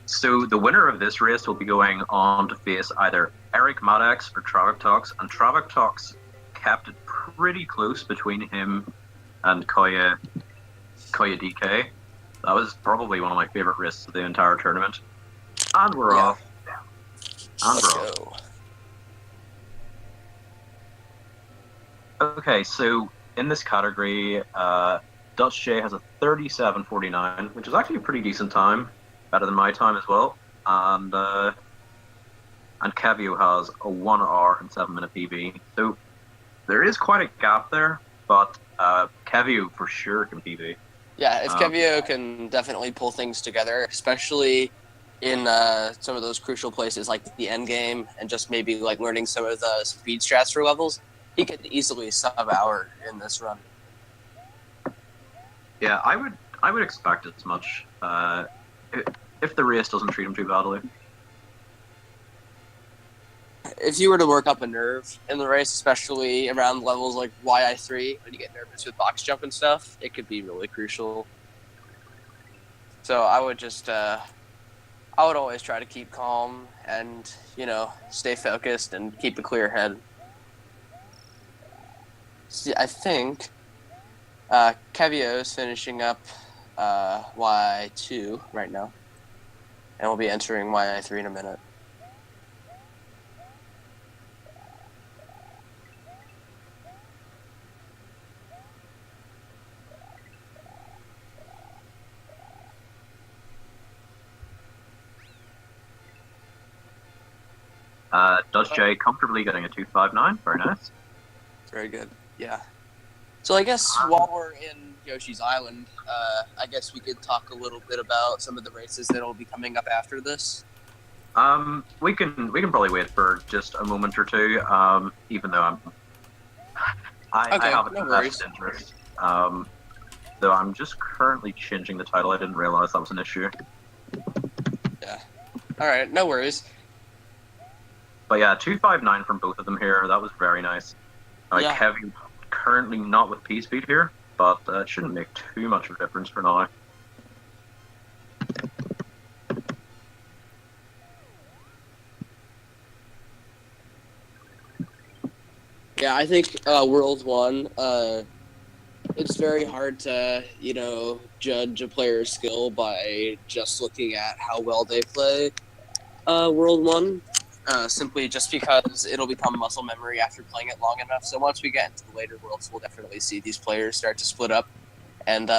So the winner of this race will be going on to face either Eric Maddox or Travactox, and Travactox kept it pretty close between him and Koya DK. That was probably one of my favorite races of the entire tournament. And we're off. And Let's we're go. off. Okay, so in this category, Dutchj has a 37:49, which is actually a pretty decent time, better than my time as well. And Kevio has a 1 hour and 7 minute PB. So there is quite a gap there, but Kevio for sure can PB. Yeah, if Kevio can definitely pull things together, especially in some of those crucial places like the end game and just maybe like learning some of the speed strats for levels, he could easily sub-hour in this run. Yeah, I would expect as much if the race doesn't treat him too badly. If you were to work up a nerve in the race, especially around levels like YI3, when you get nervous with box jump and stuff, it could be really crucial. So I would just, I would always try to keep calm and, stay focused and keep a clear head. See, I think Kevio is finishing up Y2 right now, and we'll be entering YI3 in a minute. Dutchj comfortably getting a 259. Very nice. Very good. Yeah. So I guess while we're in Yoshi's Island, I guess we could talk a little bit about some of the races that will be coming up after this. We can probably wait for just a moment or two. Even though I have a vested interest. Though I'm just currently changing the title. I didn't realize that was an issue. Yeah. All right. No worries. But yeah, 259 from both of them here. That was very nice. Yeah. Kevin currently not with P speed here, but it shouldn't make too much of a difference for now. Yeah, I think World 1, it's very hard to, judge a player's skill by just looking at how well they play World 1. Simply just because it'll become muscle memory after playing it long enough. So once we get into the later worlds, we'll definitely see these players start to split up. And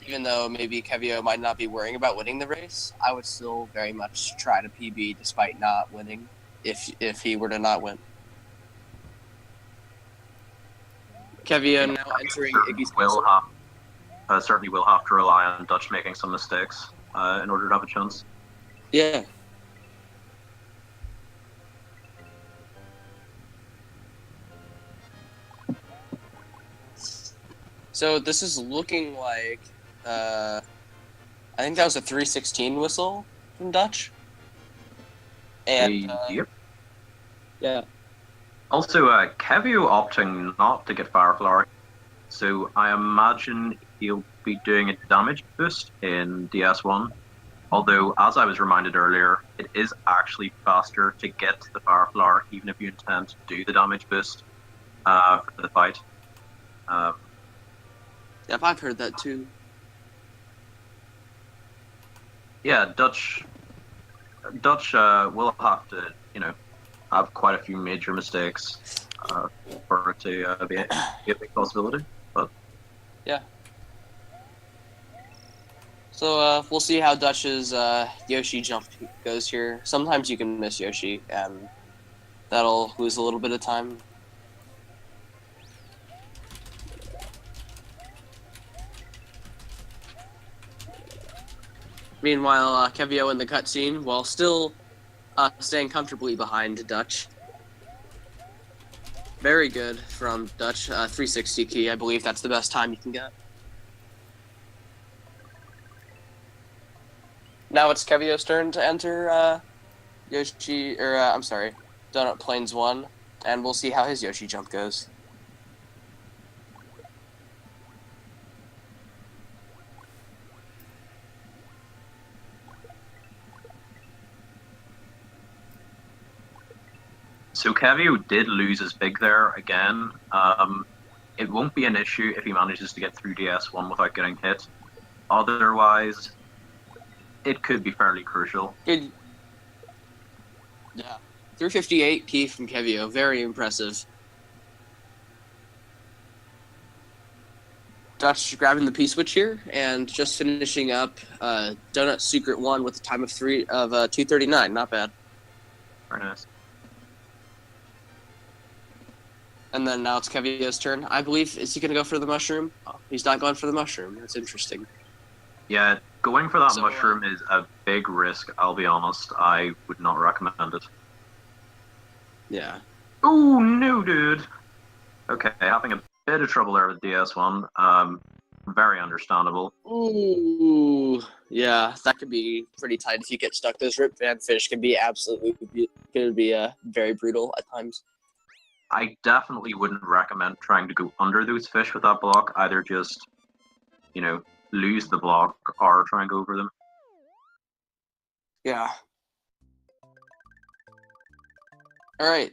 even though maybe Kevio might not be worrying about winning the race, I would still very much try to PB despite not winning if he were to not win. Kevio now entering Iggy's certainly will have to rely on Dutch making some mistakes in order to have a chance. Yeah. So this is looking like, I think that was a 316 whistle from Dutch. And yep. Yeah. Also, Kevio opting not to get Fireflower, so I imagine he'll be doing a damage boost in DS1. Although, as I was reminded earlier, it is actually faster to get the Fireflower, even if you intend to do the damage boost for the fight. Yep, I've heard that too. Yeah, Dutch will have to, have quite a few major mistakes for it to be a big possibility. But yeah. So we'll see how Dutch's Yoshi jump goes here. Sometimes you can miss Yoshi, and that'll lose a little bit of time. Meanwhile, Kevio in the cutscene, while still staying comfortably behind Dutch. Very good from Dutch. 360 key, I believe that's the best time you can get. Now it's Kevio's turn to enter Donut Plains 1, and we'll see how his Yoshi jump goes. Kevio did lose his big there again. It won't be an issue if he manages to get through DS1 without getting hit. Otherwise, it could be fairly crucial. Good. Yeah. 358p from Kevio. Very impressive. Dutch grabbing the P-switch here and just finishing up Donut Secret 1 with a time of 2:39. Not bad. Very nice. And then now it's Kevio's turn. I believe, is he going to go for the mushroom? Oh, he's not going for the mushroom. That's interesting. Yeah, going for that mushroom is a big risk, I'll be honest. I would not recommend it. Yeah. Oh, no, dude. Okay, having a bit of trouble there with DS1. Very understandable. Ooh. Yeah, that could be pretty tight if you get stuck. Those Rip Van Fish can be very brutal at times. I definitely wouldn't recommend trying to go under those fish with that block. Either just, lose the block or try and go over them. Yeah. Alright,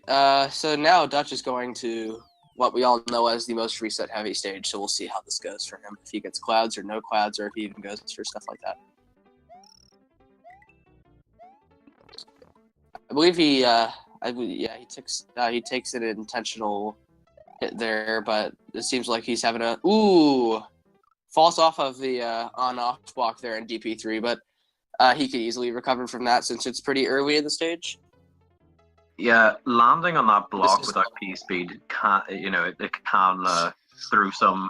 so now Dutch is going to what we all know as the most reset heavy stage, so we'll see how this goes for him. If he gets clouds or no clouds, or if he even goes for stuff like that. I believe he takes an intentional hit there, but it seems like he's having falls off of the on-off block there in DP3, but he could easily recover from that since it's pretty early in the stage. Yeah, landing on that block without P-speed it can throw some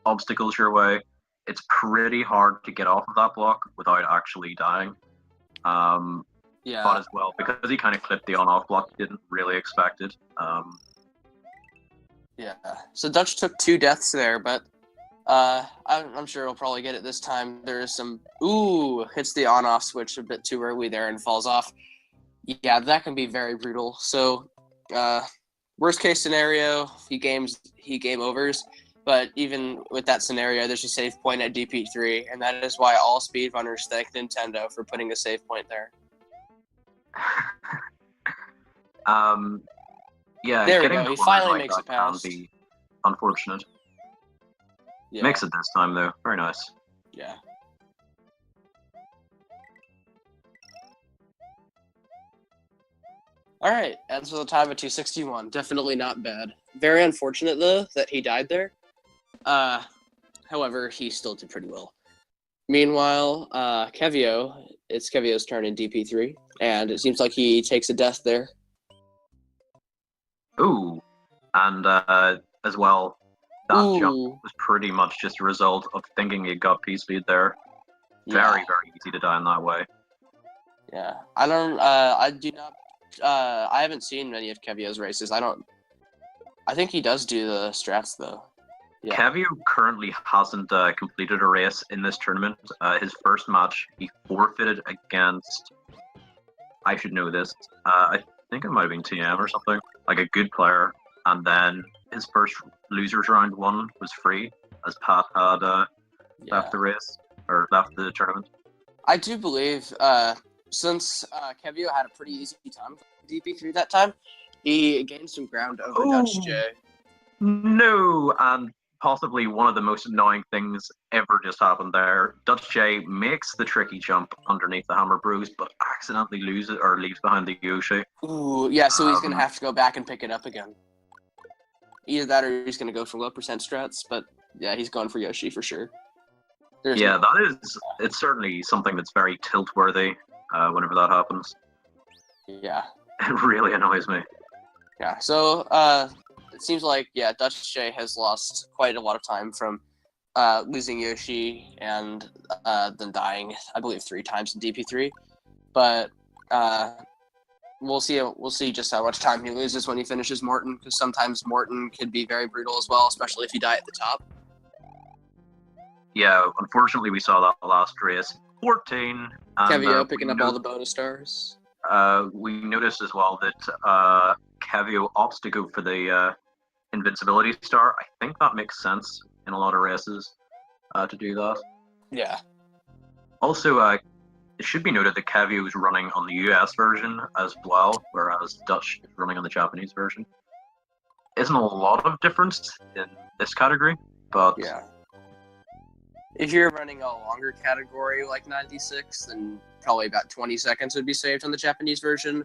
obstacles your way. It's pretty hard to get off of that block without actually dying. Yeah. But as well, because he kind of clipped the on-off block, he didn't really expect it. Yeah. So Dutch took 2 deaths there, but I'm sure he'll probably get it this time. There's some hits the on-off switch a bit too early there and falls off. Yeah, that can be very brutal. So, worst case scenario, he game overs. But even with that scenario, there's a save point at DP3, and that is why all speedrunners thank Nintendo for putting a save point there. Yeah, there we go. He finally makes it past. Can be unfortunate. Yeah. Makes it this time though. Very nice. Yeah. Alright, ends with a time of 2:61. Definitely not bad. Very unfortunate, though, that he died there. However, he still did pretty well. Meanwhile, Kevio, it's Kevio's turn in DP3, and it seems like he takes a death there. Ooh, and as well, that jump was pretty much just a result of thinking he got P-speed there. Yeah. Very, very easy to die in that way. Yeah, I haven't seen many of Kevio's races. I think he does do the strats, though. Yeah. Kevio currently hasn't completed a race in this tournament. His first match, he forfeited against... I should know this. I think it might have been TM or something. Like a good player. And then his first losers round 1 was free, as Pat had left the race, or left the tournament. I do believe... since Kevio had a pretty easy time with DP3 that time, he gained some ground over Dutchj. No, and possibly one of the most annoying things ever just happened there. Dutchj makes the tricky jump underneath the Hammer Bros, but accidentally loses or leaves behind the Yoshi. Ooh, yeah, so he's going to have to go back and pick it up again. Either that or he's going to go for low percent strats, but yeah, he's going for Yoshi for sure. It's certainly something that's very tilt-worthy. Whenever that happens. Yeah. It really annoys me. Yeah, so it seems like, Dutchj has lost quite a lot of time from losing Yoshi and then dying, I believe, 3 times in DP3. But we'll see just how much time he loses when he finishes Morton, because sometimes Morton can be very brutal as well, especially if you die at the top. Yeah, unfortunately we saw that last race. 14. And, Kevio picking up all the bonus stars. We noticed as well that Kevio opts to go for the invincibility star. I think that makes sense in a lot of races to do that. Yeah. Also, it should be noted that Kevio is running on the US version as well, whereas Dutchj is running on the Japanese version. Isn't a lot of difference in this category, but Yeah. If you're running a longer category like 96, then probably about 20 seconds would be saved on the Japanese version.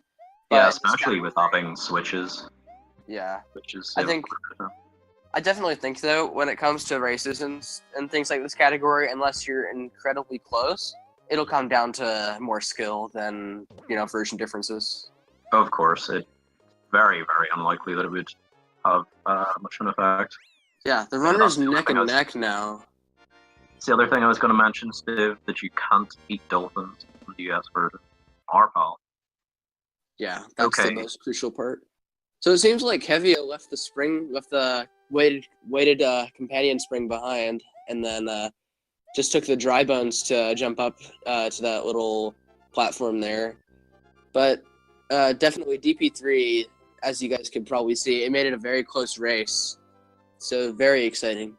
But yeah, in this especially with category- having switches, Yeah. which is I definitely think, though, when it comes to races and things like this category, unless you're incredibly close, it'll come down to more skill than, version differences. of course, it's very, very unlikely that it would have much of an effect. Yeah, the runner's that's the neck thing and neck now. It's the other thing I was going to mention, Steve, that you can't beat dolphins from the US version. Our pal. Yeah, that's Okay. the most crucial part. So it seems like Kevio left the weighted companion spring behind, and then just took the dry bones to jump up to that little platform there. But definitely DP3, as you guys could probably see, it made it a very close race. So very exciting.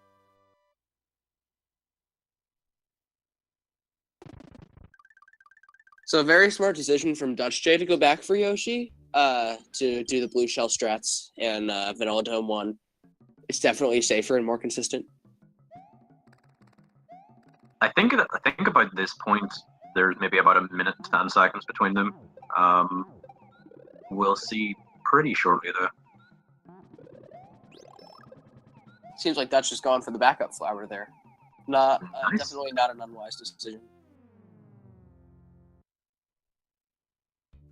So a very smart decision from Dutchj to go back for Yoshi to do the blue shell strats and Vanilla Dome 1. It's definitely safer and more consistent. I think about this point, there's maybe about a minute and 10 seconds between them. We'll see pretty shortly, though. Seems like Dutch is going for the backup flower there. Not Nice. Definitely not an unwise decision.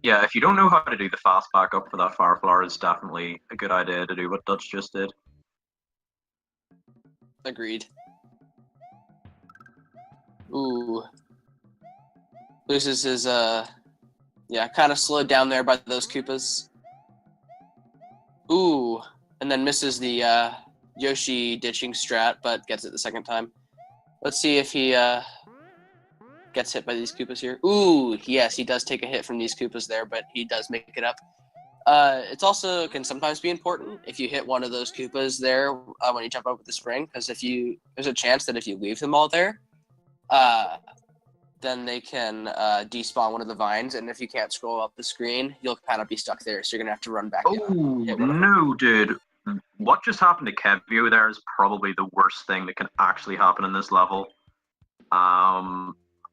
Yeah, if you don't know how to do the fast backup for that fire flower, it's definitely a good idea to do what Dutch just did. Agreed. Ooh. Loses his kind of slowed down there by those Koopas. Ooh. And then misses the Yoshi ditching strat, but gets it the second time. Let's see if he gets hit by these Koopas here. Ooh, yes, he does take a hit from these Koopas there, but he does make it up. It's also can sometimes be important if you hit one of those Koopas there when you jump up with the spring, because there's a chance that if you leave them all there, then they can despawn one of the vines, and if you can't scroll up the screen, you'll kind of be stuck there, so you're gonna have to run back Oh, no, dude. What just happened to Kevio there is probably the worst thing that can actually happen in this level.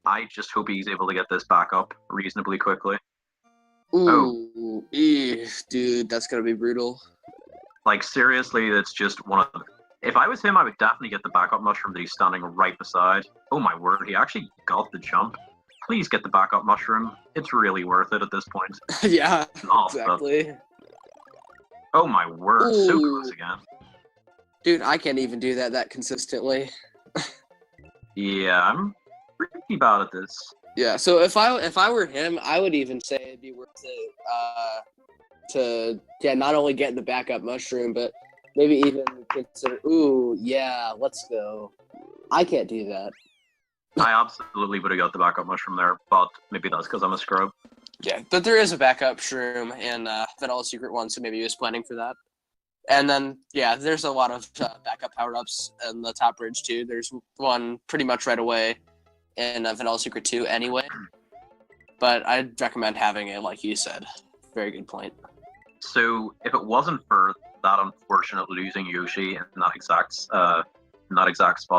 I just hope he's able to get this back up reasonably quickly. Ooh, dude, that's gonna be brutal. Like, seriously, that's just one of them. If I was him, I would definitely get the backup mushroom that he's standing right beside. Oh my word, he actually got the jump. Please get the backup mushroom. It's really worth it at this point. Yeah, Oh, exactly. oh my word, Ooh. so close again. Dude, I can't even do that consistently. Yeah, I'm pretty bad at this. Yeah, so if I were him, I would even say it'd be worth it to not only get the backup mushroom, but maybe even consider. Ooh, yeah, let's go. I can't do that. I absolutely would have got the backup mushroom there, but maybe that's because I'm a scrub. Yeah, but there is a backup shroom in Vanilla Secret 1, so maybe he was planning for that. And then, yeah, there's a lot of backup power-ups in the top bridge, too. There's one pretty much right away in Vanilla Secret 2 anyway. But I'd recommend having it, like you said. Very good point. So, if it wasn't for that unfortunate losing Yoshi in that exact spot,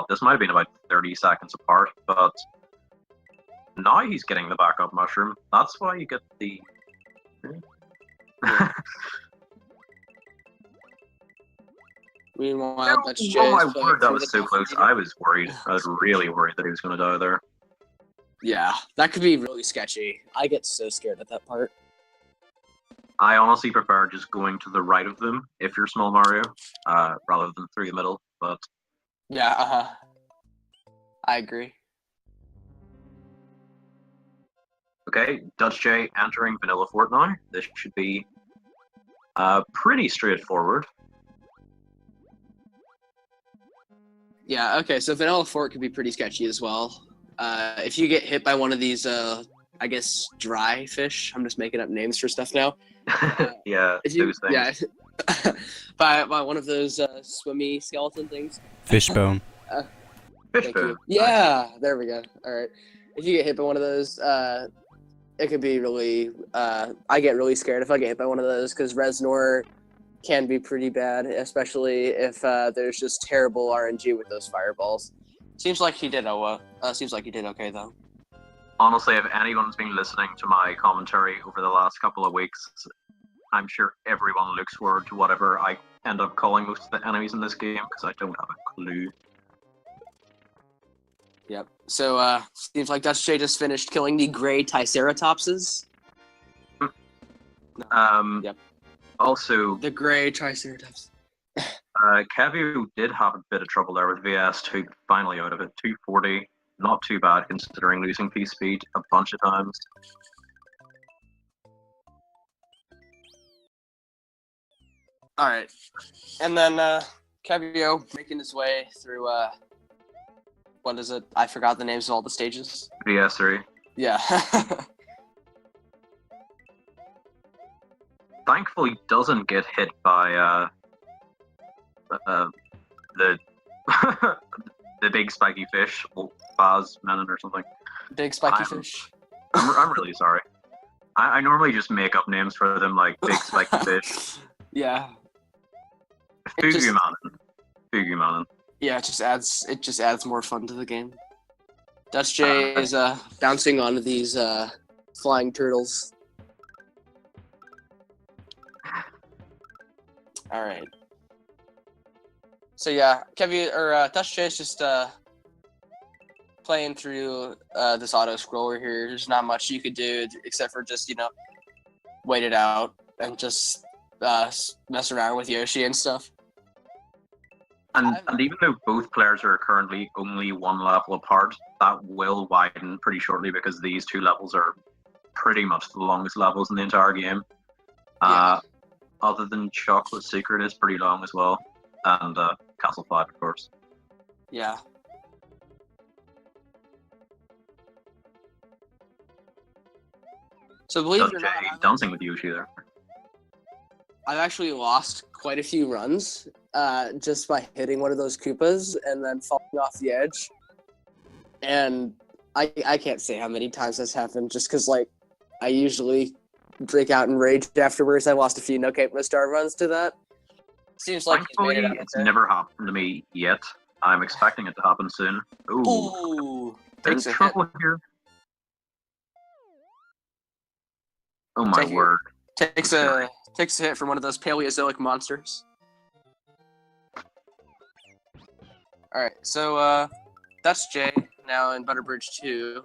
this might have been about 30 seconds apart, but now he's getting the backup mushroom. That's why you get the... Meanwhile, Dutchj oh my is word, that was the so close. Delphine. I was worried. I was really worried that he was going to die there. Yeah, that could be really sketchy. I get so scared at that part. I honestly prefer just going to the right of them if you're Small Mario, rather than through the middle, but... Yeah, I agree. Okay, Dutchj entering Vanilla Fort now. This should be pretty straightforward. Yeah, okay, so Vanilla Fort could be pretty sketchy as well. If you get hit by one of these, I guess, dry fish, I'm just making up names for stuff now. Yeah, those things. Yeah, by one of those swimmy skeleton things. Fishbone. Fishbone. Yeah, there we go. All right. if you get hit by one of those, it could be really. I get really scared if I get hit by one of those because Reznor can be pretty bad, especially if there's just terrible RNG with those fireballs. Seems like he did okay though. Honestly, if anyone's been listening to my commentary over the last couple of weeks, I'm sure everyone looks forward to whatever I end up calling most of the enemies in this game, because I don't have a clue. Yep. So, seems like Dutchj just finished killing the gray Triceratopses. Yep. Also, the gray Triceratops. Kevio did have a bit of trouble there with VS2, finally out of it. 240, not too bad considering losing P speed a bunch of times. Alright. And then Kevio making his way through, what is it? I forgot the names of all the stages. VS3. Yeah. Thankfully doesn't get hit by the the big spiky fish, Baz Menon or something. Big spiky fish. I'm really sorry. I normally just make up names for them, like big spiky fish. Yeah. Fugumanon. Yeah, it just adds more fun to the game. Dutchj is bouncing onto these flying turtles. All right. So yeah, Dutchj is just playing through this auto scroller here. There's not much you could do except for just wait it out and just mess around with Yoshi and stuff. And even though both players are currently only one level apart, that will widen pretty shortly because these two levels are pretty much the longest levels in the entire game. Yeah. Other than Chocolate Secret is pretty long as well, and Castle 5, of course. Yeah. So believe it or not, dancing with Yoshi there. I've actually lost quite a few runs just by hitting one of those Koopas and then falling off the edge. And I can't say how many times that's happened just because, I usually break out in rage afterwards. I lost a few No Cape No Star runs to that. Seems like thankfully, it's never happened to me yet. I'm expecting it to happen soon. Ooh. There's trouble here. Oh my word. Takes a hit from one of those Paleozoic monsters. Alright, so Dutchj now in Butterbridge 2.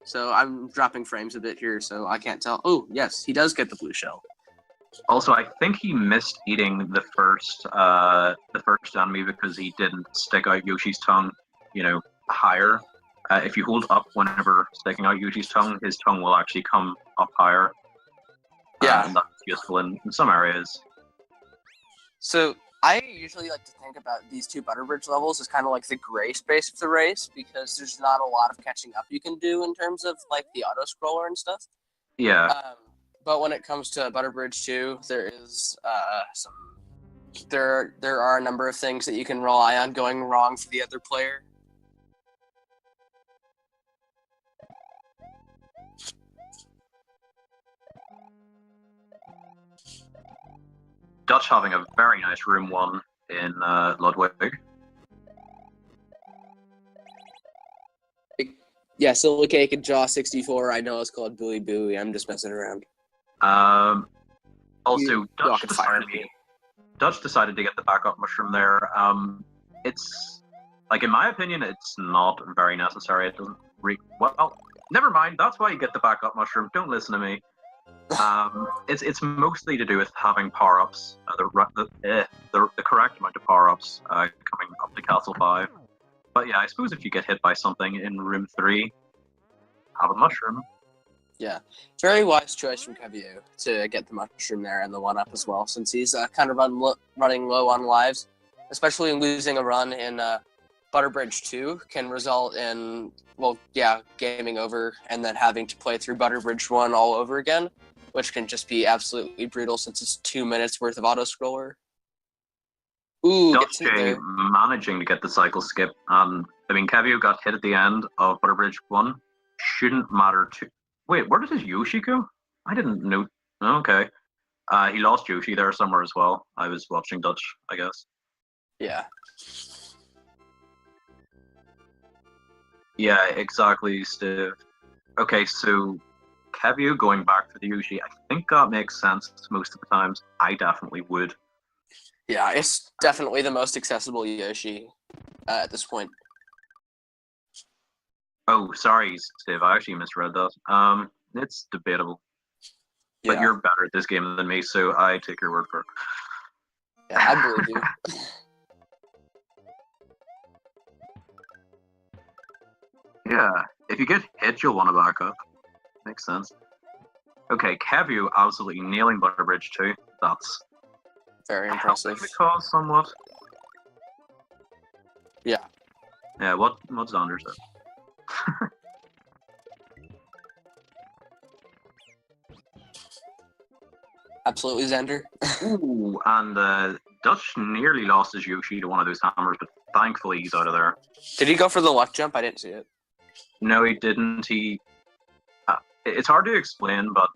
So I'm dropping frames a bit here, so I can't tell. Oh, yes, he does get the blue shell. Also, I think he missed eating the first enemy because he didn't stick out Yoshi's tongue, higher. If you hold up whenever sticking out Yoshi's tongue, his tongue will actually come up higher. Yeah. And that's useful in some areas. So I usually like to think about these two Butterbridge levels as kind of like the gray space of the race because there's not a lot of catching up you can do in terms of the auto scroller and stuff. Yeah. But when it comes to Butterbridge 2, there is there are a number of things that you can rely on going wrong for the other player. Dutch having a very nice room 1 in Ludwig. Yeah, Silver Cake and Jaw 64. I know it's called Booey Booey. I'm just messing around. Also, Dutch decided to get the backup mushroom there. It's in my opinion, it's not very necessary. It doesn't well. Never mind. That's why you get the backup mushroom. Don't listen to me. It's mostly to do with having power-ups, the correct amount of power-ups coming up to Castle 5. But yeah, I suppose if you get hit by something in Room 3, have a mushroom. Yeah, very wise choice from Kevio to get the mushroom there and the 1-up as well, since he's kind of running low on lives, especially losing a run in Butterbridge 2 can result in, gaming over and then having to play through Butterbridge 1 all over again, which can just be absolutely brutal since it's 2 minutes worth of auto-scroller. Ooh, Dutchj managing to get the cycle skip. Kevio got hit at the end of Butterbridge 1. shouldn't matter too. Wait, where did his Yoshi go? I didn't know. Okay. He lost Yoshi there somewhere as well. I was watching Dutch, I guess. Yeah. Yeah, exactly, Steve. Okay, so Kevio going back for the Yoshi, I think that makes sense most of the times. I definitely would. Yeah, it's definitely the most accessible Yoshi at this point. Oh, sorry, Steve. I actually misread that. It's debatable. But Yeah, you're better at this game than me, so I take your word for it. yeah, I believe you. Yeah, if you get hit, you'll want to back up. Makes sense. Okay, Kevio absolutely nailing Butterbridge too. That's Very impressive. helping the cause somewhat. Yeah. Yeah, what's Anders said? Absolutely, Xander. Ooh, and Dutch nearly lost his Yoshi to one of those hammers, but thankfully he's out of there. Did he go for the luck jump? I didn't see it. No, he didn't. It's hard to explain, but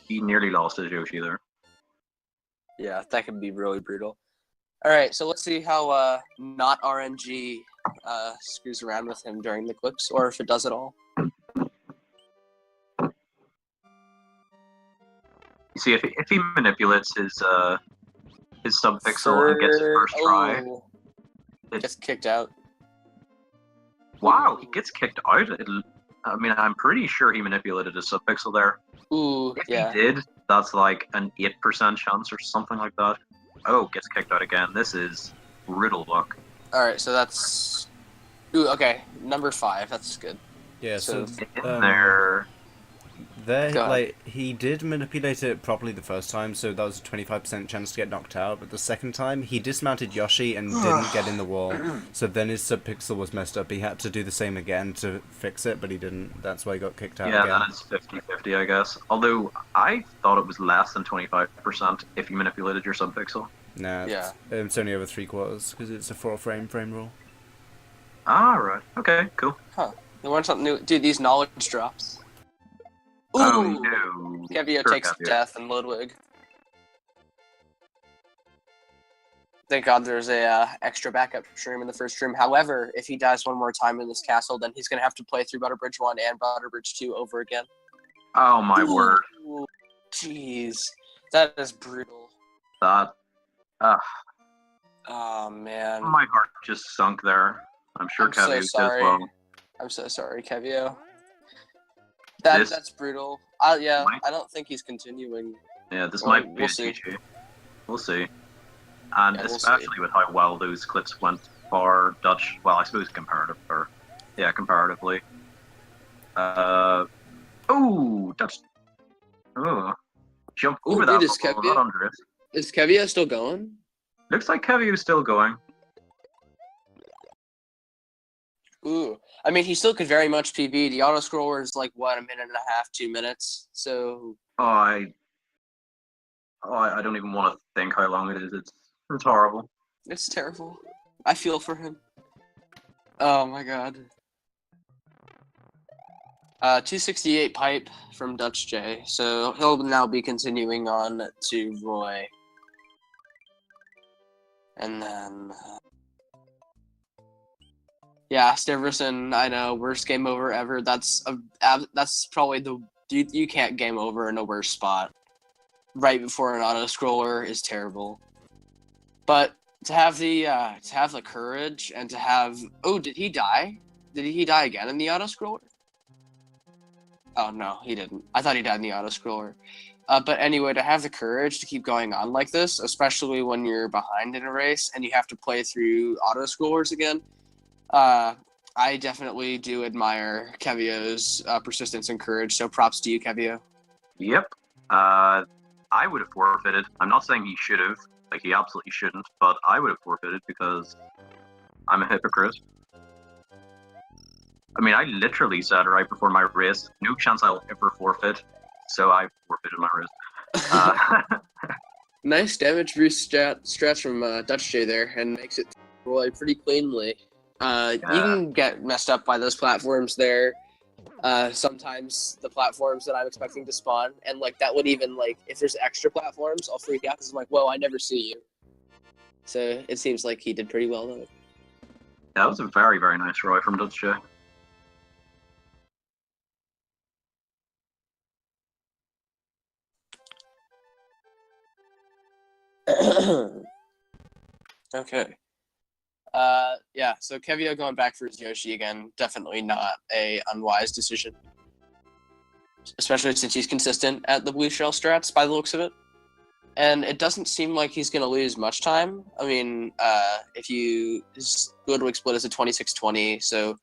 he nearly lost his Yoshi there. Yeah, that could be really brutal. All right, so let's see how not RNG screws around with him during the clips, or if it does at all. You see, if he manipulates his subpixel and gets his first try, Gets kicked out. wow, he gets kicked out. I mean, I'm pretty sure he manipulated his subpixel there. Ooh, If yeah. he did, that's like an 8% chance or something like that. Oh, gets kicked out again. This is brutal luck. All right, so that's. Ooh, okay, number 5. That's good. Yeah, so In there. like he did manipulate it properly the first time, so that was a 25% chance to get knocked out. But the second time, he dismounted Yoshi and didn't get in the wall, so then his subpixel was messed up. He had to do the same again to fix it, but he didn't. That's why he got kicked out Yeah, again. that is 50-50, I guess. Although I thought it was less than 25% if you manipulated your subpixel. Nah, Yeah. it's only over 3/4 because it's a 4-frame rule. Ah, right. Okay, cool. Huh. You want something new? Dude, these knowledge drops. Ooh! Oh no. Kevio Sure, takes Kevio. death in Ludwig. Thank God there's a extra backup stream in the first stream. However, if he dies one more time in this castle, then he's going to have to play through Butterbridge 1 and Butterbridge 2 over again. Oh my word. Jeez. That is brutal. That. Oh, man. My heart just sunk there. I'm sure Kevio so sorry. as well. I'm so sorry, Kevio. This- That's brutal. I Might- don't think he's continuing. Yeah, this Well, might be we'll a see. GG. We'll see. And Yeah, we'll especially with how well those clips went for Dutch. Well, I suppose comparatively. Oh, Dutch. Oh, jump over that dude, is bubble, Kevio- not under it. Is Kevio still going? Looks like Kevio's still going. Ooh. I mean, he still could very much PB. The auto-scroller is like, what, 1.5, 2 minutes? So, I don't even want to think how long it is. It's horrible. it's terrible. I feel for him. Oh, my God. 268 pipe from Dutchj. So, he'll now be continuing on to Roy. And then... yeah, Stiverson, I know, worst game over ever. That's probably the... You can't game over in a worse spot. Right before an auto-scroller is terrible. But to have the courage and to have... Oh, did he die? Did he die again in the auto-scroller? Oh, no, he didn't. I thought he died in the auto-scroller. But anyway, to have the courage to keep going on like this, especially when you're behind in a race and you have to play through auto-scrollers again, I definitely do admire Kevio's persistence and courage, so props to you, Kevio. Yep. I would have forfeited. I'm not saying he should have. Like, he absolutely shouldn't, but I would have forfeited because I'm a hypocrite. I mean, I literally said right before my race, no chance I'll ever forfeit, so I forfeited my race. Nice damage boost strats from Dutchj there, and makes it Roy pretty cleanly. You can get messed up by those platforms there. sometimes the platforms that I'm expecting to spawn, and like that would even like if there's extra platforms, I'll freak out because I'm like, whoa, I never see you. So it seems like he did pretty well though. That was a very, very nice Roy from Dutchj. Okay. Yeah, so Kevio going back for his Yoshi again, definitely not a unwise decision. Especially since he's consistent at the blue shell strats by the looks of it. And it doesn't seem like he's going to lose much time. I mean, if you... His Ludwig split is a 26-20, so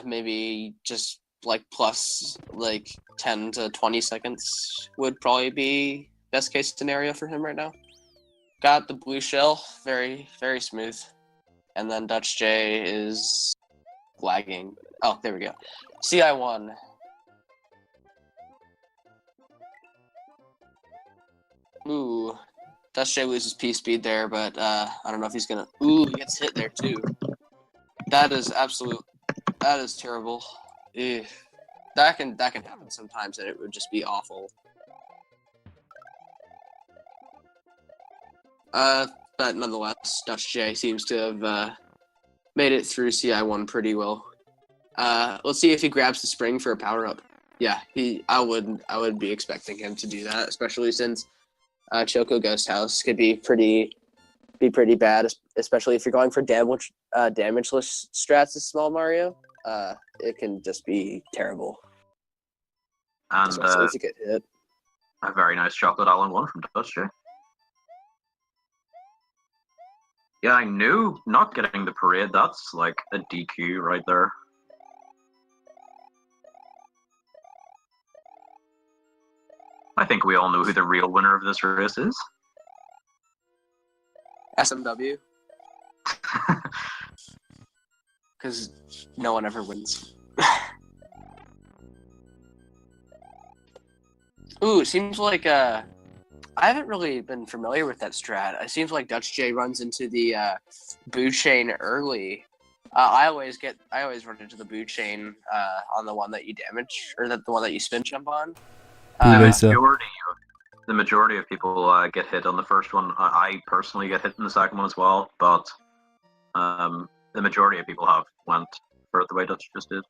maybe just like plus like 10 to 20 seconds would probably be best case scenario for him right now. Got the blue shell, very, very smooth. And then Dutchj is lagging. Oh, there we go. CI1. Ooh. Dutchj loses P-speed there, but I don't know if he's gonna... Ooh, he gets hit there too. That is absolute... That is terrible. Ew. That can happen sometimes and it would just be awful. But nonetheless, Dutchj seems to have made it through CI1 pretty well. Let's see if he grabs the spring for a power-up. Yeah, I would be expecting him to do that, especially since Choco Ghost House could be pretty bad, especially if you're going for damageless strats as Small Mario. It can just be terrible. And especially if you get hit. A very nice Chocolate Island 1 from Dutchj. Yeah, I knew not getting the parade, that's like a DQ right there. I think we all know who the real winner of this race is. SMW. Because no one ever wins. Ooh, it seems like I haven't really been familiar with that strat. It seems like Dutchj runs into the boo chain early. I always run into the boo chain on the one that you damage, or the one that you spin jump on. The majority of people get hit on the first one. I personally get hit in the second one as well, but the majority of people went for it the way Dutch just did.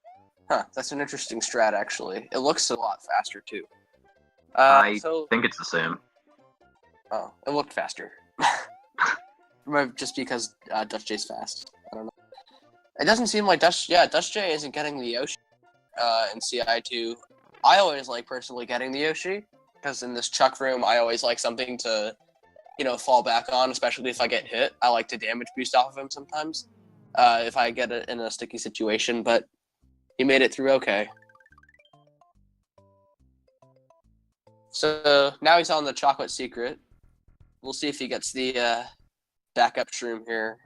Huh, that's an interesting strat, actually. It looks a lot faster, too. I think it's the same. Oh, it looked faster. Just because Dutchj's fast. I don't know. It doesn't seem like Dutchj isn't getting the Yoshi in CI2. I always like personally getting the Yoshi, because in this Chuck room, I always like something to, fall back on, especially if I get hit. I like to damage boost off of him sometimes, if I get it in a sticky situation, but he made it through okay. So now he's on the chocolate secret. We'll see if he gets the backup shroom here.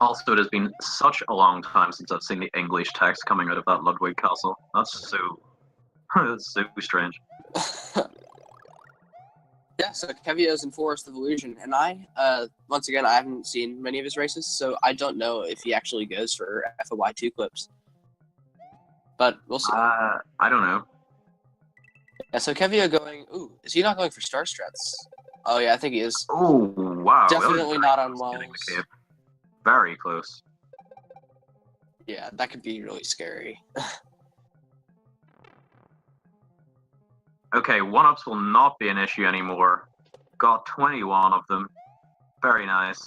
Also, it has been such a long time since I've seen the English text coming out of that Ludwig castle. That's so strange. Yeah, so Kevio's in Forest of Illusion, and once again, I haven't seen many of his races, so I don't know if he actually goes for FOI2 clips. But we'll see. I don't know. Yeah, so Kevio going... Ooh, is he not going for Star Strats? Oh, yeah, I think he is. Oh, wow. Definitely not on walls. Very close. Yeah, that could be really scary. Okay, 1-ups will not be an issue anymore. Got 21 of them. Very nice.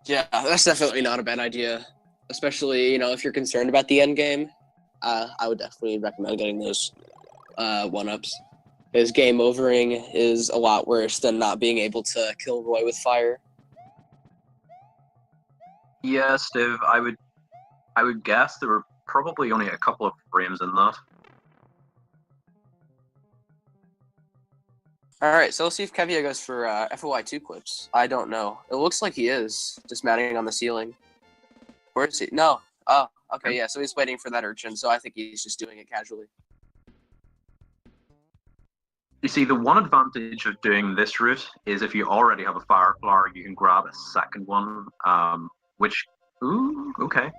Yeah, that's definitely not a bad idea. Especially, if you're concerned about the end game. I would definitely recommend getting those 1-ups. Because game overing is a lot worse than not being able to kill Roy with fire. Yeah, Steve, I would guess there were probably only a couple of frames in that. Alright, so let's see if Kevio goes for FOI2 clips. I don't know. It looks like he is, just mounting on the ceiling. Where is he? No. Oh, okay, yeah, so he's waiting for that urchin, so I think he's just doing it casually. You see, the one advantage of doing this route is if you already have a fire flower, you can grab a second one, which, ooh, okay.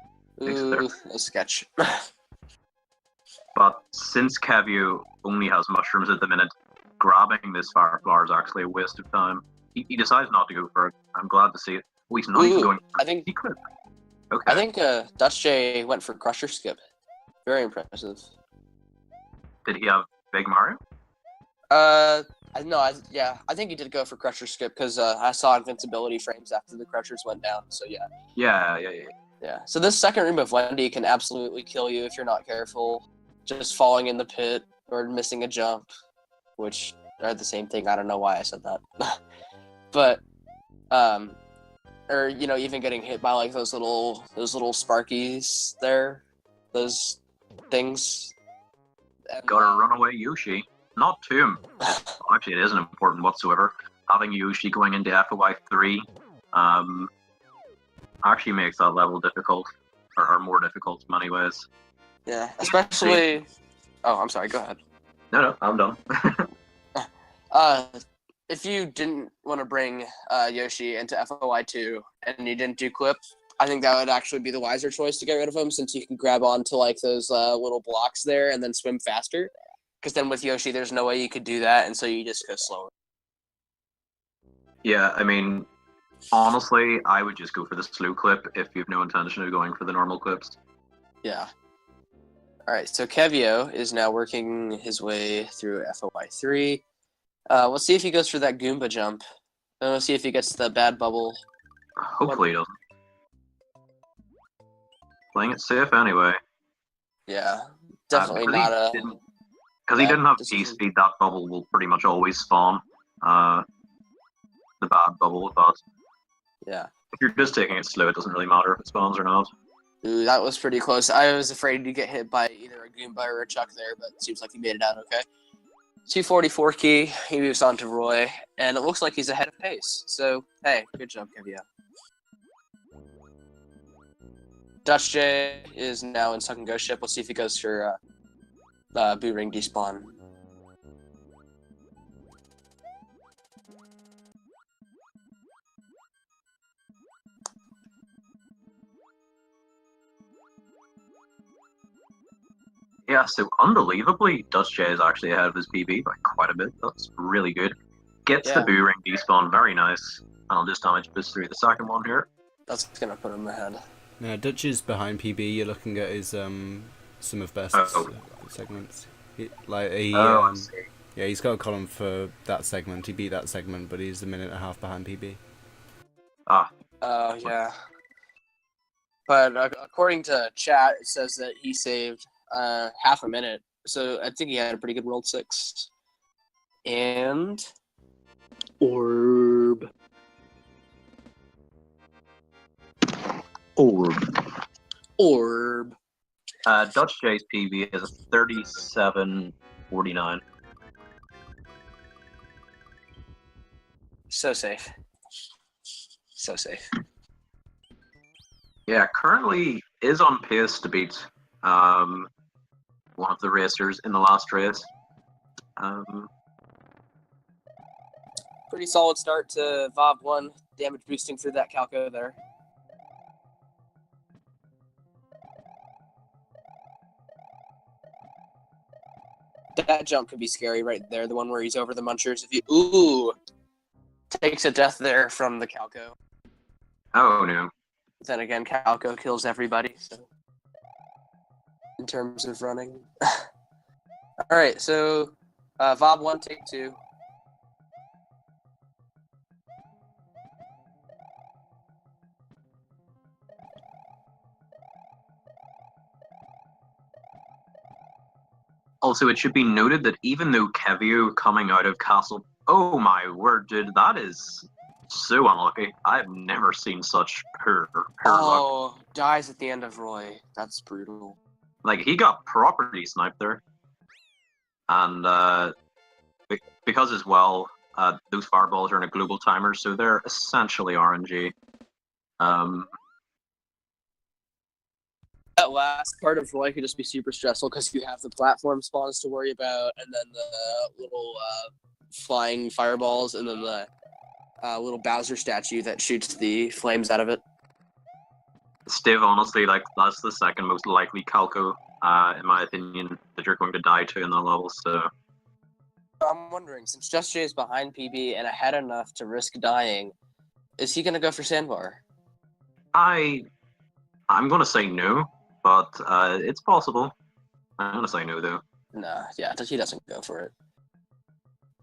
Ooh, a sketch. But since Kevio only has mushrooms at the minute, grabbing this fire flower is actually a waste of time. He decides not to go for it. I'm glad to see it. Oh, he's not even going for it. He could. Okay. I think Dutchj went for Crusher Skip. Very impressive. Did he have Big Mario? I think he did go for Crusher Skip because I saw invincibility frames after the Crushers went down. So yeah. Yeah. So this second room of Wendy can absolutely kill you if you're not careful. Just falling in the pit or missing a jump, which are the same thing. I don't know why I said that, but or even getting hit by like those little sparkies there, those things. And, gotta run away, Yoshi. Not to him. Actually, it isn't important whatsoever. Having Yoshi going into FOI3 actually makes that level difficult, or more difficult in many ways. Yeah, especially. Oh, I'm sorry. Go ahead. No, I'm done. If you didn't want to bring Yoshi into FOI2 and you didn't do Clip, I think that would actually be the wiser choice to get rid of him, since you can grab onto like those little blocks there and then swim faster. Because then with Yoshi, there's no way you could do that, and so you just go slower. Yeah, I mean, honestly, I would just go for the slow clip if you have no intention of going for the normal clips. Yeah. Alright, so Kevio is now working his way through FOI3. Let's see if he goes for that Goomba jump. And let's see if he gets the bad bubble. Hopefully he doesn't. Playing it safe anyway. Yeah, definitely not a... Because he didn't have P-speed, that bubble will pretty much always spawn. The bad bubble with that. Yeah. If you're just taking it slow, it doesn't really matter if it spawns or not. Ooh, that was pretty close. I was afraid to get hit by either a Goomba or a Chuck there, but it seems like he made it out okay. 244 key, he moves on to Roy, and it looks like he's ahead of pace. So, hey, good job, Kevio. Dutchj is now in second ghost ship. Let's see if he goes for Boo Ring despawn. Yeah, so unbelievably, Dutchj is actually ahead of his PB by quite a bit. That's really good. Gets the Boo Ring despawn, very nice. And I'll just damage boost through the second one here. That's gonna put him ahead. Yeah, Dutch is behind PB. You're looking at his some of best segments. I see. Yeah, he's got a column for that segment. He beat that segment, but he's a minute and a half behind PB. Yeah. But according to chat, it says that he saved half a minute. So I think he had a pretty good World 6. And... Orb. Dutchj's PB is a 37.49. So safe. So safe. Yeah, currently is on pace to beat one of the racers in the last race. Pretty solid start to VOB 1, damage boosting through that Calco there. That jump could be scary right there, the one where he's over the munchers. If you takes a death there from the Calco. Oh no. Then again, Calco kills everybody, so in terms of running. Alright, so VOB 1, take 2. Also, it should be noted that even though Kevio coming out of Castle... Oh my word, dude, that is so unlucky. I've never seen such poor luck. Dies at the end of Roy. That's brutal. Like, he got property sniped there. And because as well, those fireballs are in a global timer, so they're essentially RNG. That last part of Roy could just be super stressful because you have the platform spawns to worry about, and then the little flying fireballs, and then the little Bowser statue that shoots the flames out of it. Steve, honestly, like that's the second most likely Calco, in my opinion, that you're going to die to in that level. So I'm wondering, since Dutchj is behind PB and ahead enough to risk dying, is he gonna go for Sandbar? I'm gonna say no, but it's possible. I'm gonna say no though. Nah, yeah, he doesn't go for it.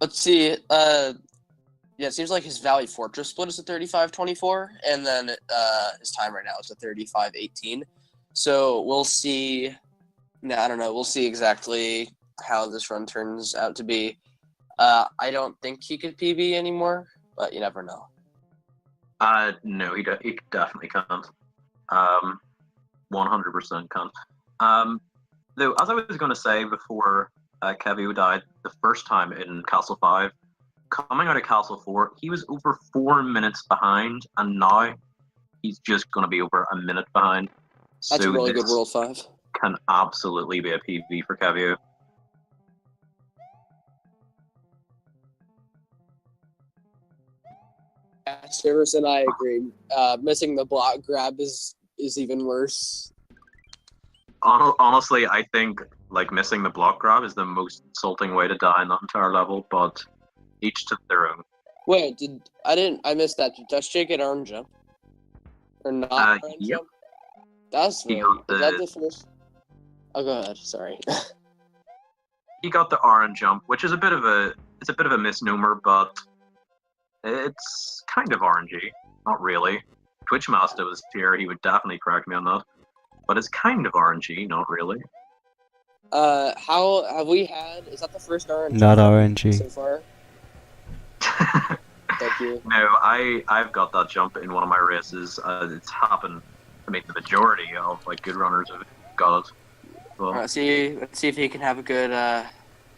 Let's see. Yeah, it seems like his Valley Fortress split is a 35-24, and then his time right now is a 35-18. So we'll see. No, I don't know. We'll see exactly how this run turns out to be. I don't think he could PB anymore, but you never know. No, he definitely can't. 100% can't. Though, as I was going to say before Kevio died the first time in Castle 5, coming out of Castle 4, he was over 4 minutes behind, and now he's just going to be over a minute behind. That's so a really good World 5. Can absolutely be a PB for Kevio. Service and I agree. Missing the block grab is even worse. Honestly, I think like missing the block grab is the most insulting way to die in that entire level, but each to their own. Wait, I missed that. Did Dutchj get orange jump? Or not orange yep. jump? That's right. Is that the first? Oh, go ahead. Sorry. He got the orange jump, which is a bit of a misnomer, but it's kind of orangey. Not really. Twitchmaster was here, he would definitely correct me on that. But it's kind of orangey, not really. How have we had? Is that the first orange? Not orangey so far. Thank you. No, I've got that jump in one of my races. It's happened. I mean, the majority of like good runners have got it. Well, let's see if he can have a good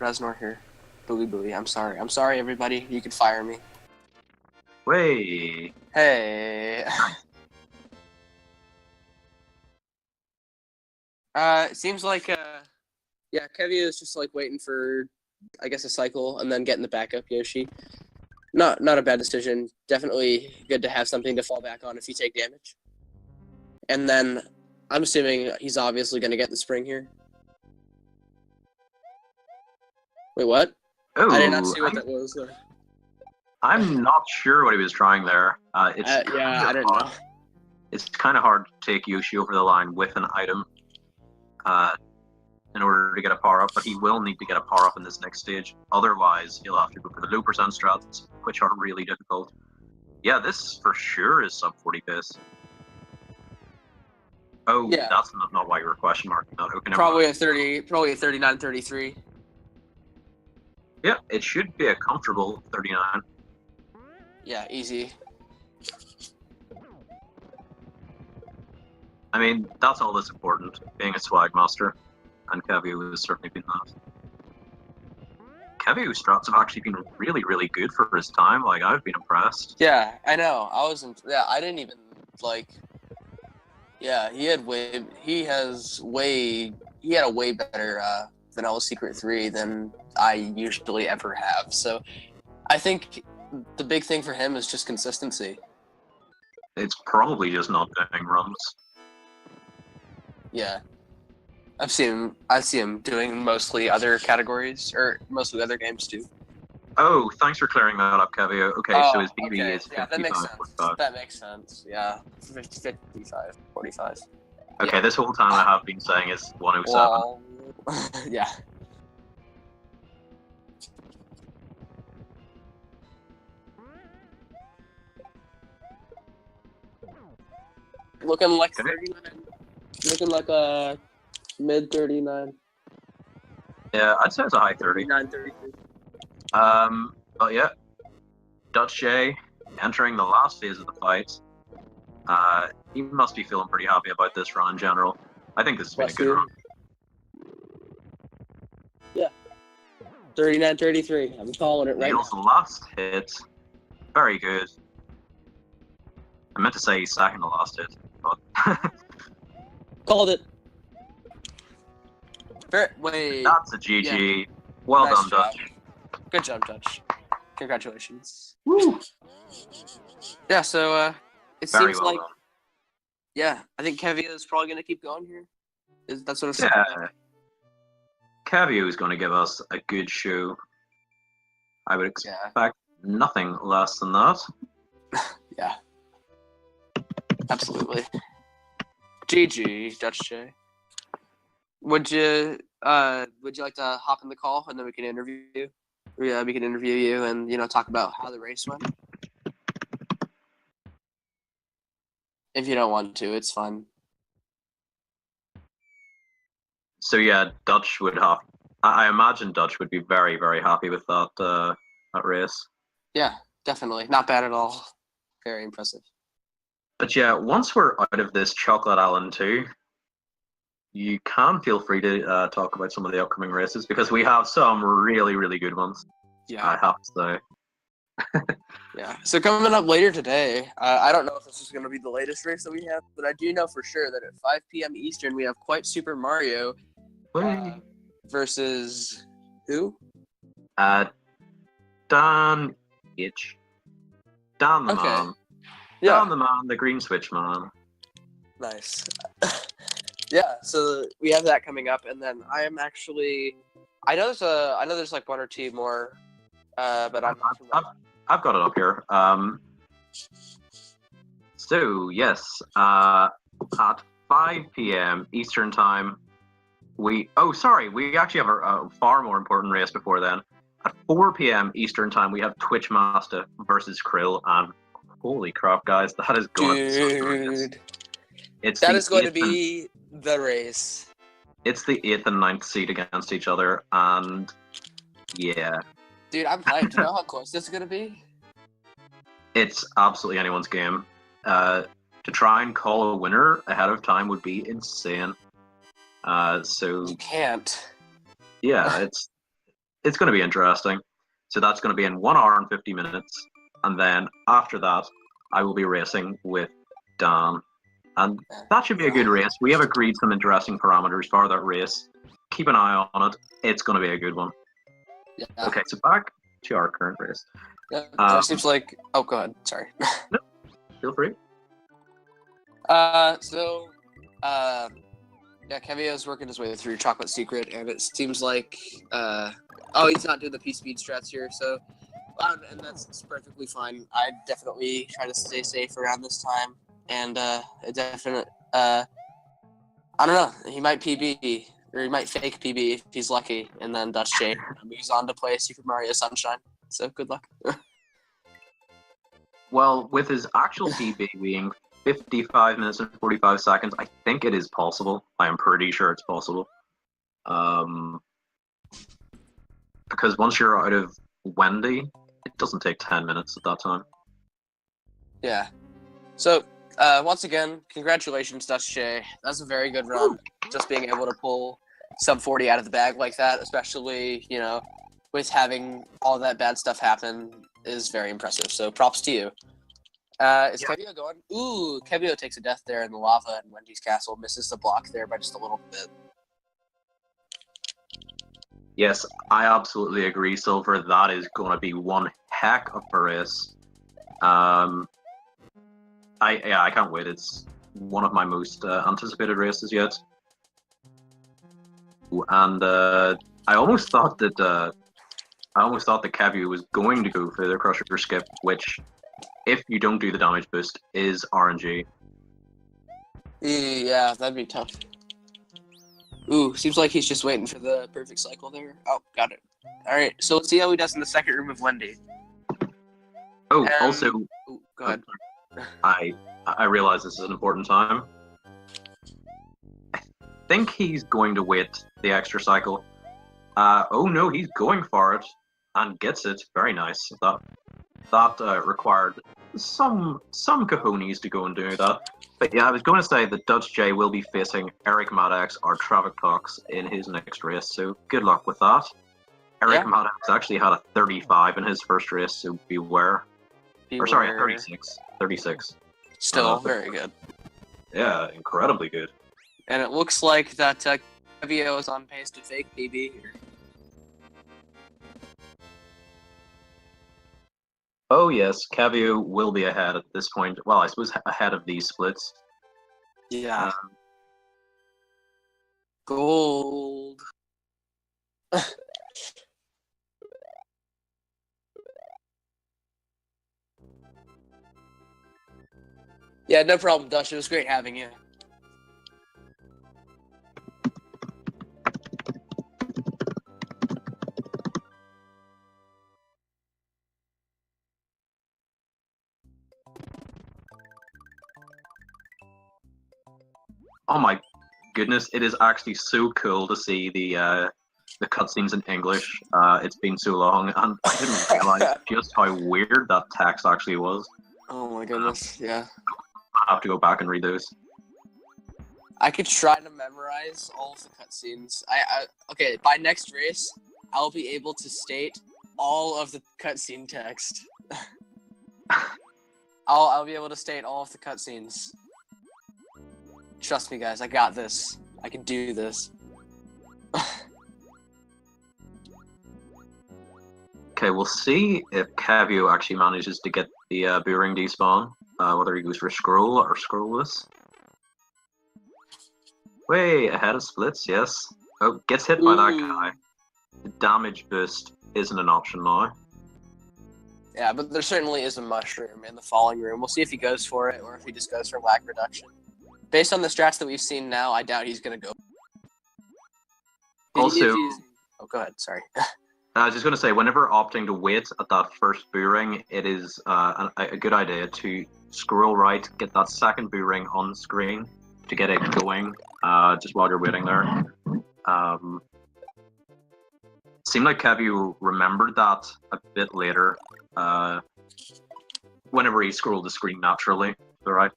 Resnor here. Booey. I'm sorry, everybody. You can fire me. Way. Hey. It seems like yeah, Kevio is just like waiting for, I guess, a cycle and then getting the backup Yoshi. Not a bad decision. Definitely good to have something to fall back on if you take damage. And then I'm assuming he's obviously going to get the spring here. Wait, what? Oh, I did not see what that was. I'm not sure what he was trying there. Yeah, I didn't know. It's kind of hard to take Yoshi over the line with an item in order to get a power up, but he will need to get a power up in this next stage. Otherwise, he'll have to go for the low percent strats, which are really difficult. Yeah, this for sure is sub 40 pace. Oh, yeah. That's not why you were question marking that. Okay, probably a 39-33. Yeah, it should be a comfortable 39. Yeah, easy. I mean, that's all that's important, being a swag master, and Kevio has certainly been that. Kevio's strats have actually been really, really good for his time. Like, I've been impressed. Yeah, I know. I didn't even, like... Yeah, he had a way better Vanilla Secret 3 than I usually ever have. So I think the big thing for him is just consistency. It's probably just not doing runs. Yeah. I see him doing mostly other categories, or mostly other games too. Oh, thanks for clearing that up, Kevio. Okay, so his BB is 55, yeah, that makes sense. 45. That makes sense, yeah. 55, 45. Okay, yeah. This whole time I have been saying is 107. Well, yeah. Looking like 39. Looking like a mid 39. Yeah, I'd say it's a high 30. 39-33. But yeah, Dutchj entering the last phase of the fight. He must be feeling pretty happy about this run in general. I think this has been a good run. Yeah. 39-33. I'm calling it right now. The last hit. Very good. I meant to say second to last hit, but... Called it. Wait. That's a GG. Yeah. Well Nice done, job. Dutch. Good job, Dutch. Congratulations. Woo! Yeah, so it Very seems well like done. yeah, I think Kevio is probably gonna keep going here. That's what it's Yeah. like. Kevio is going to give us a good show. I would Yeah. expect nothing less than that. Yeah. Absolutely. GG, Dutchj. Would you like to hop in the call and then we can interview you? Yeah, we can interview you and talk about how the race went. If you don't want to, it's fine. So yeah, Dutch would have. I imagine Dutch would be very, very happy with that race. Yeah, definitely. Not bad at all. Very impressive. But yeah, once we're out of this Chocolate Island too, you can feel free to talk about some of the upcoming races because we have some really, really good ones. Yeah. I have to say. Yeah. So coming up later today, I don't know if this is going to be the latest race that we have, but I do know for sure that at 5 p.m. Eastern we have Quite Super Mario versus who? Dan Itch. Dan the man. Yeah. Dan the man, the green switch man. Nice. Yeah, so we have that coming up, and then I know there's like one or two more, but I've got it up here. So yes, at 5 p.m. Eastern time, we actually have a far more important race before then. At 4 p.m. Eastern time, we have Twitch Master versus Krill, and holy crap, guys, that is going to be so glorious. That is going to be the race. It's the 8th and 9th seed against each other, and yeah. Dude, I'm hyped. Do you know how close this is going to be? It's absolutely anyone's game. To try and call a winner ahead of time would be insane. So you can't. Yeah, it's going to be interesting. So that's going to be in 1 hour and 50 minutes, and then after that, I will be racing with Dan. And that should be a good race. We have agreed some interesting parameters for that race. Keep an eye on it. It's going to be a good one. Yeah. Okay, so back to our current race. Yeah, it seems like... Oh, go ahead. Sorry. No, feel free. Yeah, Kevio's working his way through Chocolate Secret, and it seems like... he's not doing the P-Speed strats here, so... and that's perfectly fine. I definitely try to stay safe around this time. And I don't know. He might PB, or he might fake PB if he's lucky, and then Dutchj moves on to play Super Mario Sunshine. So good luck. Well, with his actual PB being 55 minutes and 45 seconds, I think it is possible. I am pretty sure it's possible. Because once you're out of Wendy, it doesn't take 10 minutes at that time. Yeah. So, once again, congratulations, Dutchj. That's a very good run. Just being able to pull sub 40 out of the bag like that, especially, with having all that bad stuff happen, is very impressive. So props to you. Is Kevio going? Ooh, Kevio takes a death there in the lava, and Wendy's castle misses the block there by just a little bit. Yes, I absolutely agree, Silver. That is going to be one heck of a race. I can't wait. It's one of my most anticipated races yet. And I almost thought that Kevio was going to go for the Crusher Skip, which, if you don't do the damage boost, is RNG. Yeah, that'd be tough. Ooh, seems like he's just waiting for the perfect cycle there. Oh, got it. All right, so let's see how he does in the second room of Wendy. Oh, also... Ooh, go ahead. I realize this is an important time. I think he's going to wait the extra cycle. Oh no, he's going for it and gets it. Very nice. That required some cojones to go and do that. But yeah, I was going to say that Dutchj will be facing Eric Maddox or Travic Tox in his next race, so good luck with that. Eric Maddox actually had a 35 in his first race, so beware. Or sorry, 36. Still very good. Yeah, incredibly good. And it looks like that Kevio is on pace to fake PB here. Oh yes, Kevio will be ahead at this point. Well, I suppose ahead of these splits. Yeah. Gold. Yeah, no problem, Dutch. It was great having you. Oh my goodness, it is actually so cool to see the cutscenes in English. It's been so long, and I didn't realize just how weird that text actually was. Oh my goodness, yeah. I have to go back and read those. I could try to memorize all of the cutscenes. Okay, by next race, I'll be able to state all of the cutscene text. I'll be able to state all of the cutscenes. Trust me, guys. I got this. I can do this. Okay, we'll see if Kevio actually manages to get the Boomerang despawn. Whether he goes for scroll or scrollless. Way ahead of splits, yes. Oh, gets hit by that guy. The damage boost isn't an option now. Yeah, but there certainly is a mushroom in the falling room. We'll see if he goes for it or if he just goes for lag reduction. Based on the strats that we've seen now, I doubt he's gonna go. Also, oh, go ahead. Sorry. I was just going to say, whenever opting to wait at that first boomerang, it is a good idea to scroll right, get that second boomerang on screen to get it going just while you're waiting there. Seemed like Kevio remembered that a bit later whenever he scrolled the screen naturally. Alright.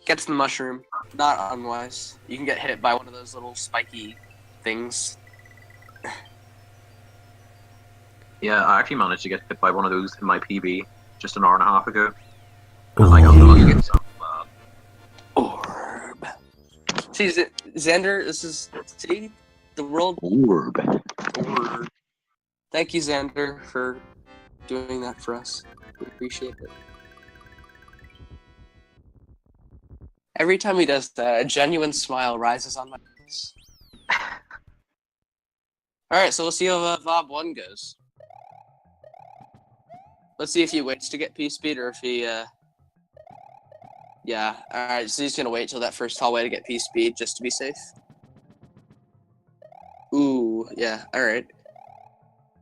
Gets the mushroom. Not unwise. You can get hit by one of those little spiky things. Yeah, I actually managed to get hit by one of those in my PB just an hour and a half ago. And I got lucky. Orb. See, Xander, this is the world. Orb. Thank you, Xander, for doing that for us. We appreciate it. Every time he does that, a genuine smile rises on my face. Alright, so we'll see how Vob 1 goes. Let's see if he waits to get P-Speed or if he, Yeah, alright, so he's gonna wait till that first hallway to get P-Speed just to be safe. Ooh, yeah, alright.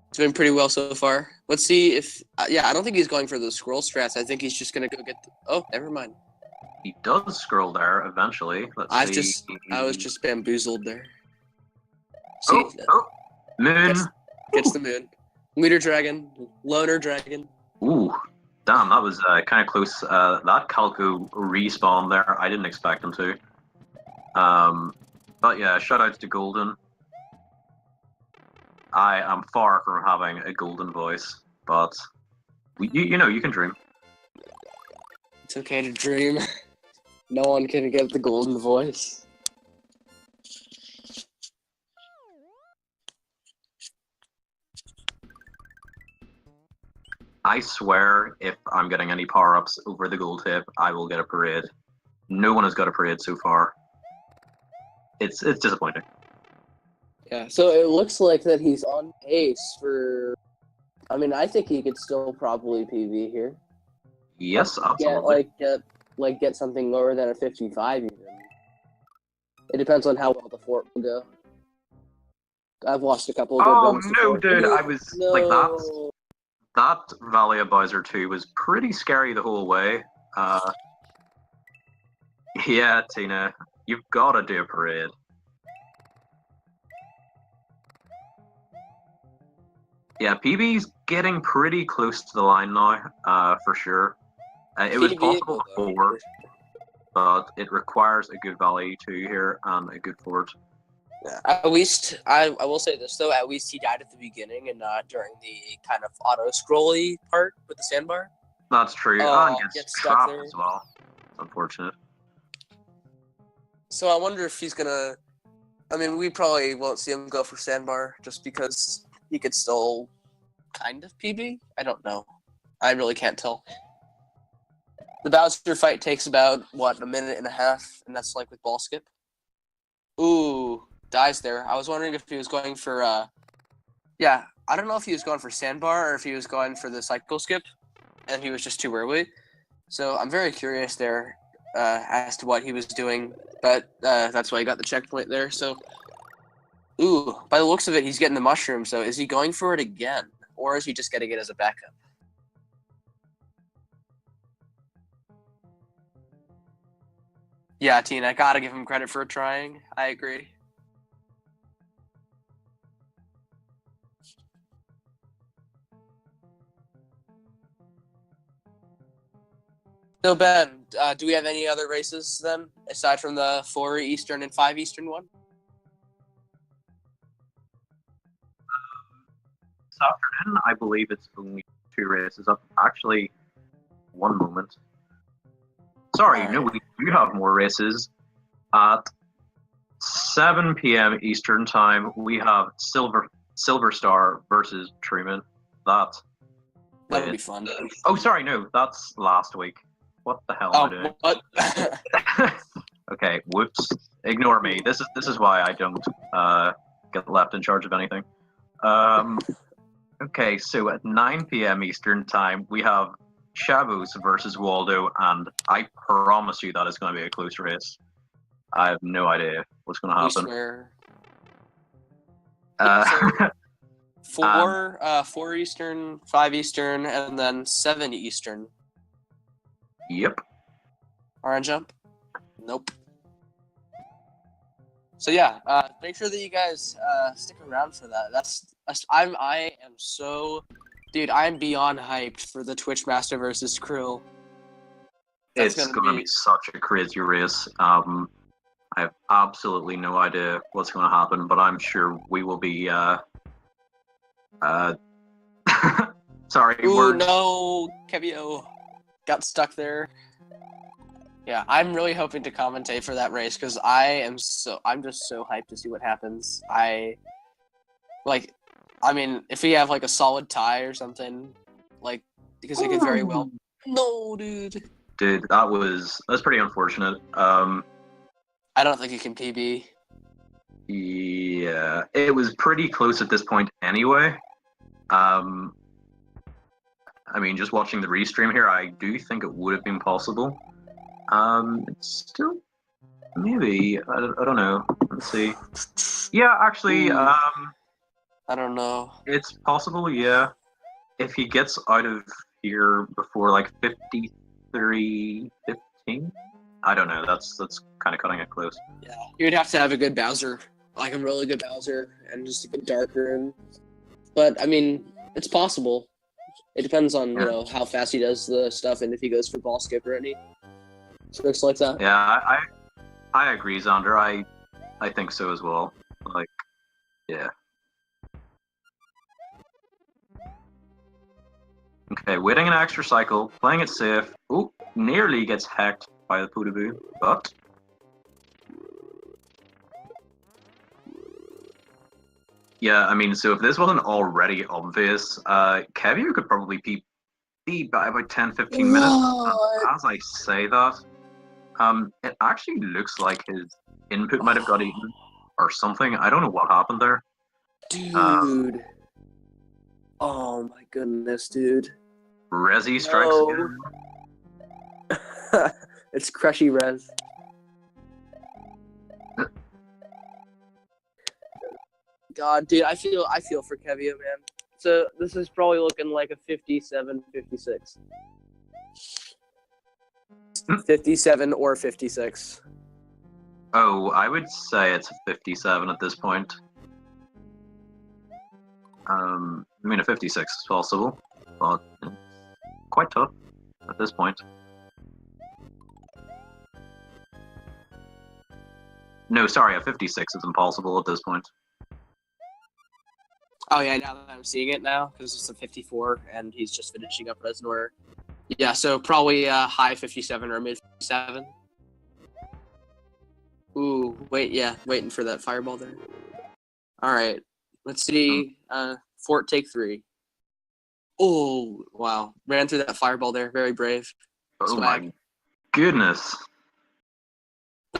It's been pretty well so far. Let's see if... yeah, I don't think he's going for the scroll strats. I think he's just gonna go get... Oh, never mind. He does scroll there eventually. Let's see. I was just bamboozled there. See, moon. Gets the moon. Leader dragon. Loner dragon. Ooh, damn, that was kind of close. That Calco respawn there, I didn't expect him to. But yeah, shoutouts to Golden. I am far from having a golden voice, but you know, you can dream. It's okay to dream. No one can get the golden voice. I swear, if I'm getting any power-ups over the gold tip, I will get a parade. No one has got a parade so far. It's disappointing. Yeah, so it looks like that he's on pace for... I mean, I think he could still probably PB here. Yes, absolutely. Get something lower than a 55 even. It depends on how well the fort will go. I've lost a couple of good runs before. Dude, I was like that Valley of Bowser 2 was pretty scary the whole way. Yeah, Tina, you've got to do a parade. Yeah, PB's getting pretty close to the line now, for sure. It was possible before, but it requires a good Valley 2 here and a good fort. Yeah. At least, I will say this though, at least he died at the beginning and not during the kind of auto-scrolly part with the sandbar. That's true, and gets trapped as well. It's unfortunate. So I wonder if he's gonna I mean, we probably won't see him go for sandbar just because he could still kind of PB. I don't know. I really can't tell. The Bowser fight takes about, what, a minute and a half, and that's like with ball skip. Ooh, dies there. I was wondering if he was going for, yeah, I don't know if he was going for sandbar or if he was going for the cycle skip, and he was just too early. So I'm very curious there as to what he was doing, but that's why he got the checkpoint there. So, ooh, by the looks of it, he's getting the mushroom. So is he going for it again, or is he just getting it as a backup? Yeah, Tina, I gotta give him credit for trying. I agree. So Ben, do we have any other races then, aside from the 4 Eastern and 5 Eastern one? This afternoon, I believe it's only 2 races up. Actually, one moment. Sorry, All no, right. we do have more races. At 7 p.m. Eastern time, we have Silver Star versus Truman. That'll be fun. Oh, sorry, no, that's last week. What the hell am I doing? What? Okay, whoops. Ignore me. This is why I don't get left in charge of anything. Okay, so at 9 p.m. Eastern time, we have Chavos versus Waldo, and I promise you that is going to be a close race. I have no idea what's going to happen. You swear. So, 4 Eastern, 5 Eastern, and then 7 Eastern. Yep. Orange jump? Nope. So yeah, make sure that you guys stick around for that. I am so, dude, I'm beyond hyped for the Twitch Master versus Krill. It's going to be such a crazy race. I have absolutely no idea what's going to happen, but I'm sure we will be. Sorry. Ooh, no, Kevio got stuck there. Yeah, I'm really hoping to commentate for that race because I'm just so hyped to see what happens. I mean, if we have like a solid tie or something, like, because it could very well. No, dude. Dude, that's pretty unfortunate. I don't think you can PB. Yeah, it was pretty close at this point anyway. I mean, just watching the restream here, I do think it would have been possible. It's still maybe I don't know. Let's see. Yeah, actually, I don't know. It's possible. Yeah, if he gets out of here before like 53:15. I don't know. That's kind of cutting it close. Yeah, you'd have to have a good Bowser, like a really good Bowser, and just a good Darker. But I mean, it's possible. It depends on you know how fast he does the stuff and if he goes for ball skip or any tricks like that. Yeah, I agree, Xander. I think so as well. Like, yeah. Okay, waiting an extra cycle, playing it safe. Ooh, nearly gets hacked by the Poodaboo, but yeah, I mean, so if this wasn't already obvious, Kevio could probably be by about 10-15 minutes. As I say that, it actually looks like his input might have got eaten or something. I don't know what happened there. Dude. Oh my goodness, dude. Resi strikes again. It's Crushy Res. God, dude, I feel for Kevio, man. So this is probably looking like a 57, 56. 57 or 56. Oh, I would say it's a 57 at this point. I mean, a 56 is possible, but it's quite tough at this point. No, sorry, a 56 is impossible at this point. Oh yeah, now that I'm seeing it now, because it's a 54, and he's just finishing up Resnor. Yeah, so probably high 57 or mid 57. Ooh, wait, yeah, waiting for that fireball there. All right, let's see. Fort take 3. Oh, wow. Ran through that fireball there. Very brave. Oh Swag. my goodness.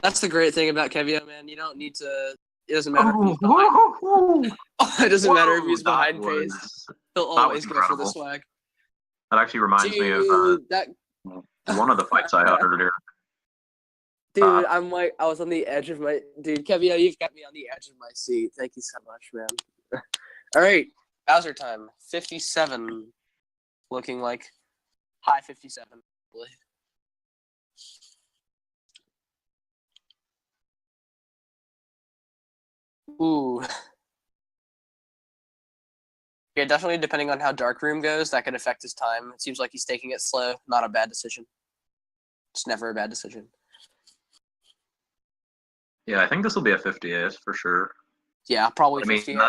That's the great thing about Kevio, man. You don't need to. It doesn't matter if Oh, he's behind. whoa, It doesn't matter if whoa, he's behind pace. He'll always go for the incredible. swag. That actually reminds me of one of the fights I had earlier. Dude, I'm like, I was on the edge of my. Dude, Kevio, you've got me on the edge of my seat. Thank you so much, man. All right, Bowser time. 57. Looking like high 57. Probably. Ooh. Yeah, definitely depending on how Dark Room goes, that could affect his time. It seems like he's taking it slow. Not a bad decision. It's never a bad decision. Yeah, I think this will be a 58 for sure. Yeah, probably I mean, 58.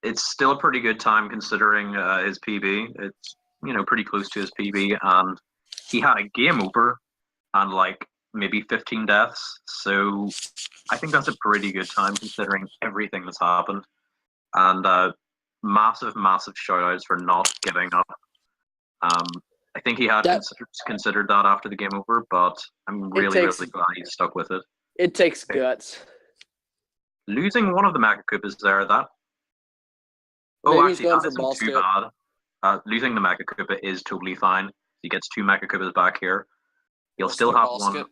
it's still a pretty good time considering his PB. It's, pretty close to his PB, and he had a game over and like maybe 15 deaths. So I think that's a pretty good time considering everything that's happened. And massive, massive shout outs for not giving up. I think he had considered that after the game over, but I'm really glad he stuck with it. It takes guts. Losing one of the Mega Koopas there, that. Maybe Oh, he's actually, going that for isn't ball too skip. bad. Losing the Mega Koopa is totally fine. He gets 2 Mega Koopas back here. He'll still have one. Skip.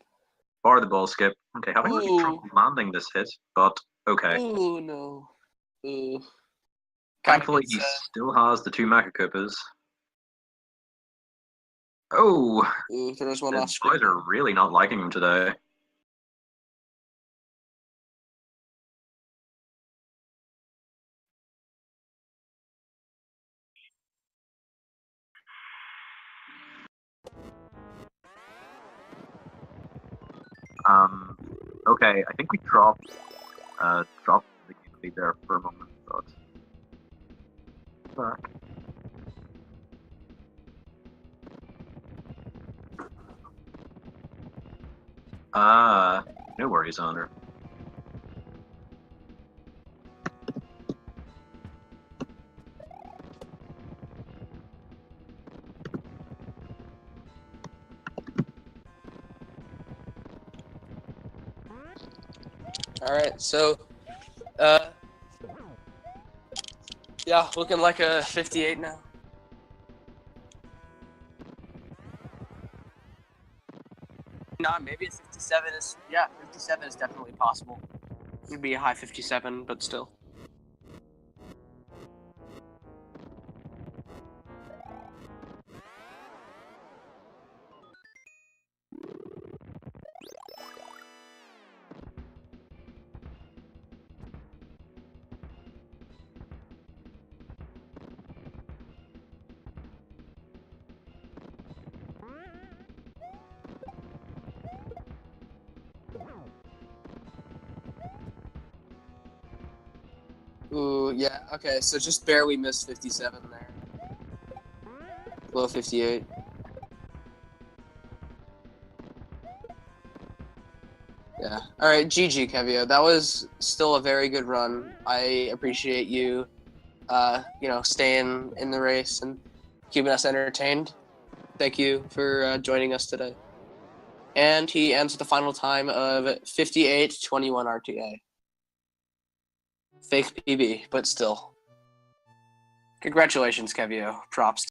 Or the ball skip. Okay, having really trouble landing this hit, but okay. Oh, no. Ooh. Thankfully, he still has the 2 Mega Koopas. Oh! Ooh, there's one the off screen. boys are really not liking him today. Okay, I think we dropped the game lead there for a moment, but back. No worries, Honor. Alright, so, yeah, looking like a 58 now. Nah, maybe a 57 is, 57 is definitely possible. It'd be a high 57, but still. Ooh, yeah, okay, so just barely missed 57 there. Low 58. Yeah. Alright, GG, Kevio. That was still a very good run. I appreciate you, staying in the race and keeping us entertained. Thank you for joining us today. And he ends with the final time of 58.21 RTA. Fake PB, but still. Congratulations, Kevio. Props.